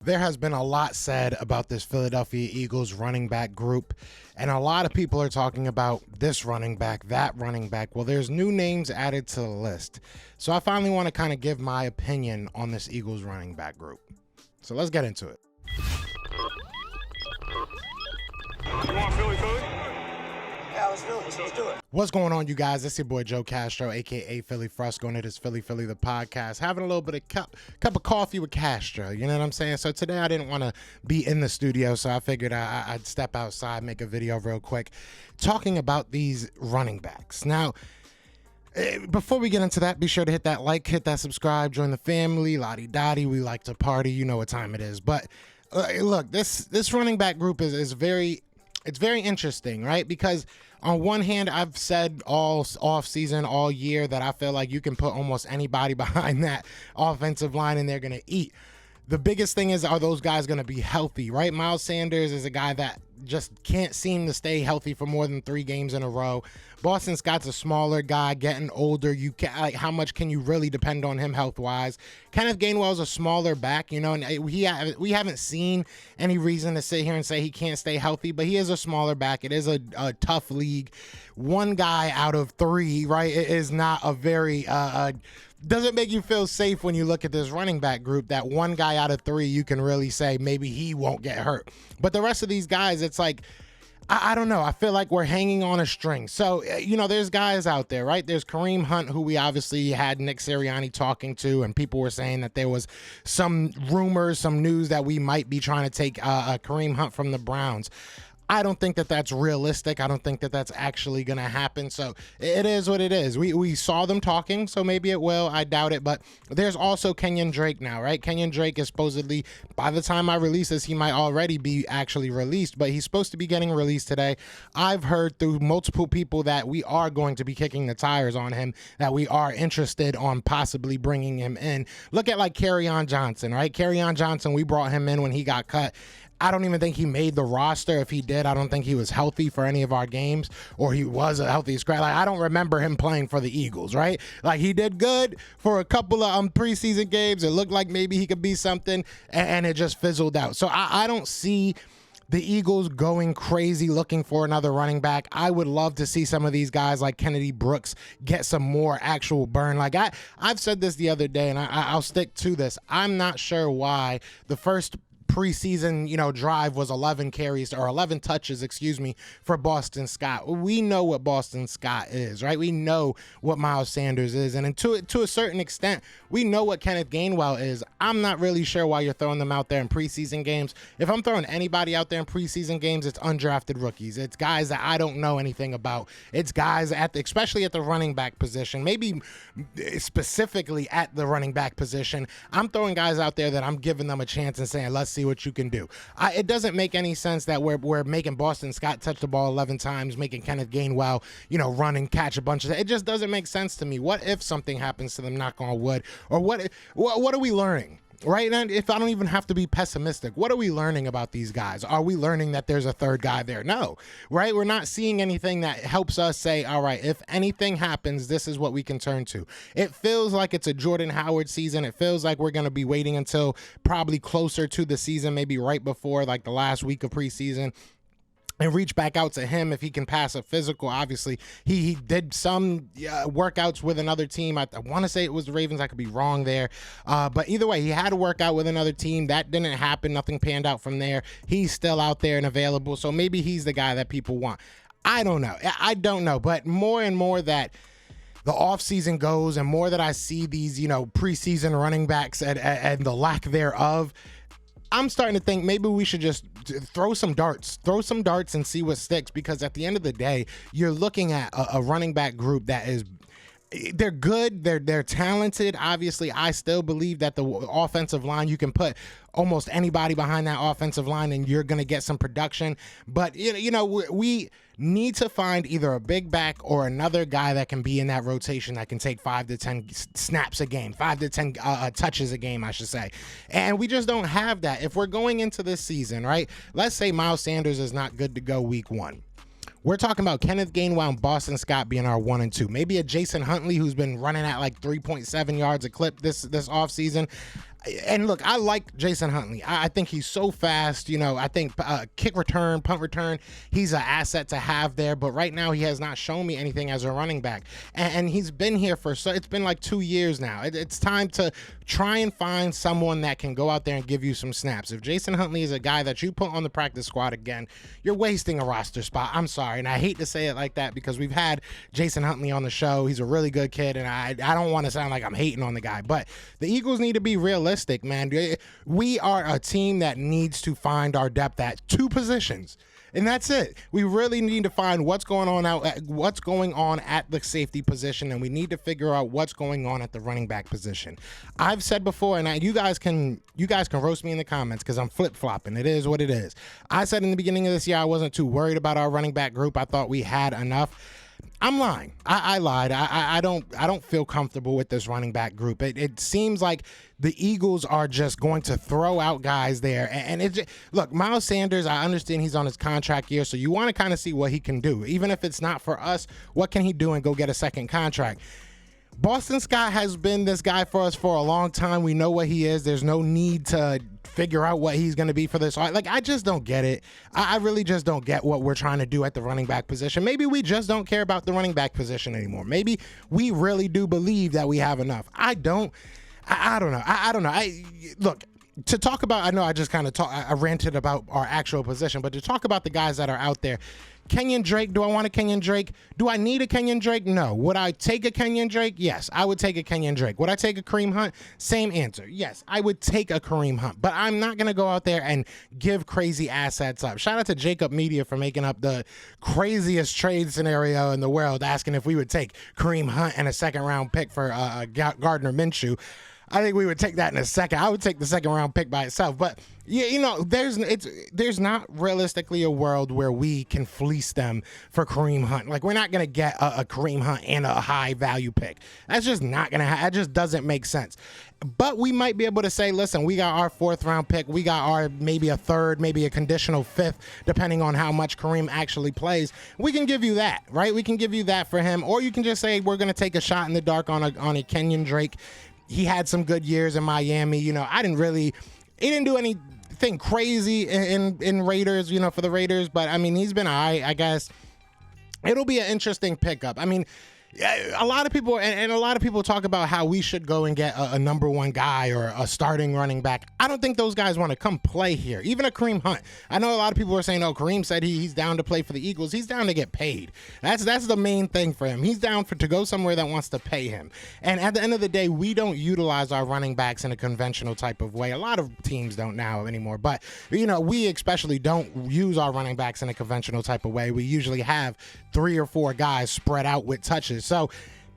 There has been a lot said about this Philadelphia Eagles running back group, and a lot of people are talking about this running back, that running back. Well, there's new names added to the list. So I finally want to kind of give my opinion on this Eagles running back group. So let's get into it. You want Philly? Yeah, let's do it. Let's do it. What's going on, you guys? It's your boy Joe Castro, aka Philly Fresco, and it is Philly the podcast. Having a little bit of cup of coffee with Castro, you know what I'm saying? So today I didn't want to be in the studio, so I figured I'd step outside, make a video real quick, talking about these running backs. Now, before we get into that, be sure to hit that like, hit that subscribe, join the family, lottie-dottie. We like to party, you know what time it is. But look, this running back group is very interesting, right? Because on one hand, I've said all off season, all year, that I feel like you can put almost anybody behind that offensive line and they're going to eat. The biggest thing is, are those guys going to be healthy, right? Miles Sanders is a guy that just can't seem to stay healthy for more than 3 games in a row. Boston Scott's a smaller guy, getting older. You can, like, how much can you really depend on him health-wise? Kenneth Gainwell's a smaller back, you know, and we haven't seen any reason to sit here and say he can't stay healthy, but he is a smaller back. It is a tough league. One guy out of 3, right, it is not a very doesn't make you feel safe when you look at this running back group, that one guy out of 3 you can really say maybe he won't get hurt. But the rest of these guys, it's like, I don't know. I feel like we're hanging on a string. So, you know, there's guys out there, right? There's Kareem Hunt, who we obviously had Nick Sirianni talking to, and people were saying that there was some rumors, some news that we might be trying to take Kareem Hunt from the Browns. I don't think that that's realistic. I don't think that that's actually going to happen. So it is what it is. We saw them talking, so maybe it will. I doubt it. But there's also Kenyon Drake now, right? Kenyon Drake is supposedly, by the time I release this, he might already be actually released, but he's supposed to be getting released today. I've heard through multiple people that we are going to be kicking the tires on him, that we are interested on possibly bringing him in. Look at like Kerryon Johnson, right? Kerryon Johnson, we brought him in when he got cut. I don't even think he made the roster. If he did, I don't think he was healthy for any of our games, or he was a healthy scratch. Like, I don't remember him playing for the Eagles, right? Like, he did good for a couple of preseason games. It looked like maybe he could be something, and it just fizzled out. So I don't see the Eagles going crazy looking for another running back. I would love to see some of these guys like Kennedy Brooks get some more actual burn. Like I've said this the other day, and I'll stick to this. I'm not sure why the first preseason, you know, drive was 11 carries or 11 touches, for Boston Scott. We know what Boston Scott is, right? We know what Miles Sanders is, and to a certain extent, we know what Kenneth Gainwell is. I'm not really sure why you're throwing them out there in preseason games. If I'm throwing anybody out there in preseason games, it's undrafted rookies. It's guys that I don't know anything about. It's guys especially at the running back position, maybe specifically at the running back position. I'm throwing guys out there that I'm giving them a chance and saying, let's see what you can do. It doesn't make any sense that we're making Boston Scott touch the ball 11 times, making Kenneth Gainwell, you know, run and catch a bunch of that. It just doesn't make sense to me. What if something happens to them, knock on wood, or what are we learning? Right? And if I don't even have to be pessimistic, what are we learning about these guys? Are we learning that there's a third guy there? No, right? We're not seeing anything that helps us say, all right, if anything happens, this is what we can turn to. It feels like it's a Jordan Howard season. It feels like we're going to be waiting until probably closer to the season, maybe right before like the last week of preseason, and reach back out to him if he can pass a physical. Obviously, he did some workouts with another team. I want to say it was the Ravens. I could be wrong there. But either way, he had to work out with another team. That didn't happen. Nothing panned out from there. He's still out there and available. So maybe he's the guy that people want. I don't know. But more and more that the offseason goes, and more that I see these, you know, preseason running backs and the lack thereof, I'm starting to think maybe we should just throw some darts and see what sticks, because at the end of the day, you're looking at a running back group that is, they're good, they're talented. Obviously, I still believe that the offensive line, you can put almost anybody behind that offensive line and you're going to get some production. But, you know, we need to find either a big back or another guy that can be in that rotation that can take 5 to 10 snaps a game, 5 to 10 touches a game, I should say. And we just don't have that. If we're going into this season, right, let's say Miles Sanders is not good to go week 1. We're talking about Kenneth Gainwell and Boston Scott being our 1 and 2. Maybe a Jason Huntley who's been running at like 3.7 yards a clip this offseason. And look, I like Jason Huntley. I think he's so fast. I think kick return, punt return, he's an asset to have there. But right now, he has not shown me anything as a running back. And he's been here it's been like 2 years now. It's time to try and find someone that can go out there and give you some snaps. If Jason Huntley is a guy that you put on the practice squad again, you're wasting a roster spot. I'm sorry. And I hate to say it like that because we've had Jason Huntley on the show. He's a really good kid. And I don't want to sound like I'm hating on the guy. But the Eagles need to be realistic, man. We are a team that needs to find our depth at 2 positions. And that's it. We really need to find what's going on at the safety position, and we need to figure out what's going on at the running back position. I've said before, and you guys can roast me in the comments because I'm flip-flopping. It is what it is. I said in the beginning of this year I wasn't too worried about our running back group. I thought we had enough. I'm lying. I lied. I don't feel comfortable with this running back group. It seems like the Eagles are just going to throw out guys there. And look, Miles Sanders, I understand he's on his contract year, so you want to kind of see what he can do. Even if it's not for us, what can he do and go get a second contract? Boston Scott has been this guy for us for a long time. We know what he is. There's no need to figure out what he's going to be for this. I just don't get it. I really just don't get what we're trying to do at the running back position. Maybe we just don't care about the running back position anymore. Maybe we really do believe that we have enough. I don't know. I don't know. Look, to talk about, I know I just kind of I ranted about our actual position, but to talk about the guys that are out there, Kenyon Drake, do I want a Kenyon Drake? Do I need a Kenyon Drake? No. Would I take a Kenyon Drake? Yes, I would take a Kenyon Drake. Would I take a Kareem Hunt? Same answer. Yes, I would take a Kareem Hunt, but I'm not going to go out there and give crazy assets up. Shout out to Jacob Media for making up the craziest trade scenario in the world, asking if we would take Kareem Hunt and a second-round pick for Gardner Minshew. I think we would take that in a second. I would take the second round pick by itself. But there's not realistically a world where we can fleece them for Kareem Hunt. Like, we're not going to get a Kareem Hunt and a high value pick. That's just not going to happen. That just doesn't make sense. But we might be able to say, listen, we got our 4th round pick. We got our maybe a 3rd, maybe a conditional 5th, depending on how much Kareem actually plays. We can give you that, right? We can give you that for him. Or you can just say we're going to take a shot in the dark on a Kenyon Drake. He had some good years in Miami. He didn't do anything crazy in Raiders, for the Raiders. But, I mean, he's been all right, I guess. It'll be an interesting pickup. I mean, a lot of people and a lot of people talk about how we should go and get a number 1 guy or a starting running back. I don't think those guys want to come play here. Even a Kareem Hunt. I know a lot of people are saying, "Oh, Kareem said he's down to play for the Eagles." He's down to get paid. That's the main thing for him. He's down to go somewhere that wants to pay him. And at the end of the day, we don't utilize our running backs in a conventional type of way. A lot of teams don't now anymore. But we especially don't use our running backs in a conventional type of way. We usually have 3 or 4 guys spread out with touches. So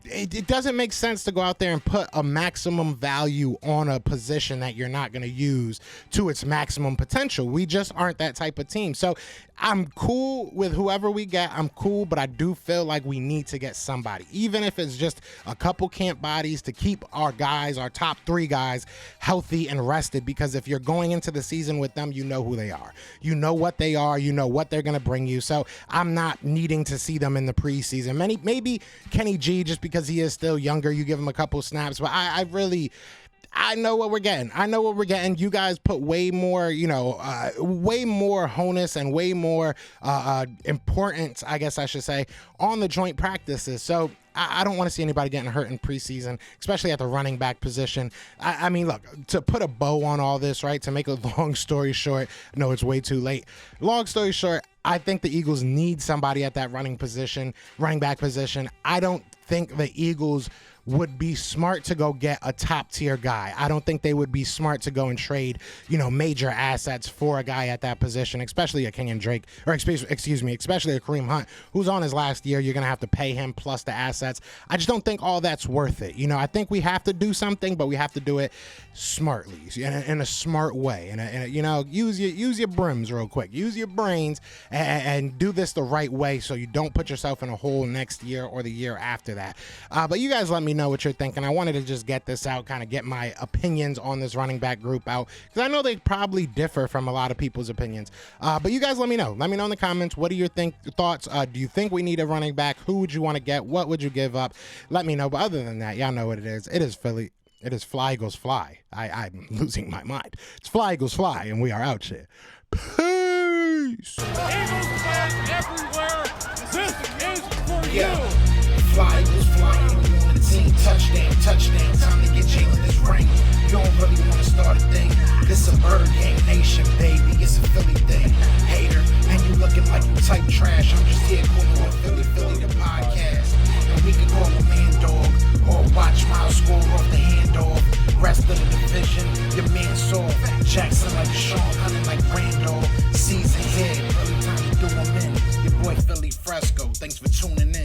it doesn't make sense to go out there and put a maximum value on a position that you're not going to use to its maximum potential. We just aren't that type of team. So I'm cool with whoever we get. I'm cool, but I do feel like we need to get somebody, even if it's just a couple camp bodies to keep our guys, our top 3 guys, healthy and rested. Because if you're going into the season with them, you know who they are. You know what they are. You know what they're going to bring you. So I'm not needing to see them in the preseason. Maybe Kenny G, just because he is still younger, you give him a couple snaps. But I know what we're getting. You guys put way more, way more onus and way more importance, I guess I should say, on the joint practices. So I don't want to see anybody getting hurt in preseason, especially at the running back position. I mean, look, to put a bow on all this, right, to make a long story short, no, it's way too late. Long story short, I think the Eagles need somebody at that running back position. I don't think the Eagles would be smart to go get a top tier guy. I don't think they would be smart to go and trade, major assets for a guy at that position, especially a Kenyon Drake, or especially a Kareem Hunt, who's on his last year. You're going to have to pay him plus the assets. I just don't think all that's worth it. I think we have to do something, but we have to do it smartly, in a smart way. And use your brims real quick. Use your brains and do this the right way so you don't put yourself in a hole next year or the year after that. But you guys let me know what you're thinking. I wanted to just get this out, kind of get my opinions on this running back group out, because I know they probably differ from a lot of people's opinions. But you guys let me know. Let me know in the comments. What are your thoughts? Do you think we need a running back? Who would you want to get? What would you give up? Let me know. But other than that, y'all know what it is. It is Philly. It is Fly Eagles Fly. I'm losing my mind. It's Fly Eagles Fly, and we are out here. Peace. Eagles fans everywhere. This is for Yeah. you. Fly Eagles flying, we on the team. Touchdown, touchdown. Time to get Jalen this ring. You don't really want to start a thing. This a Bird Gang Nation, baby. It's a Philly thing. Hater, and you looking like you type trash. I'm just here calling on Philly the podcast. And we can call a man dog or watch Miles score off the handoff. Rest of the division, your man saw Jackson like Deshaun, hunting like Randall. Season here, early time to do him in. Your boy Philly Fresco. Thanks for tuning in.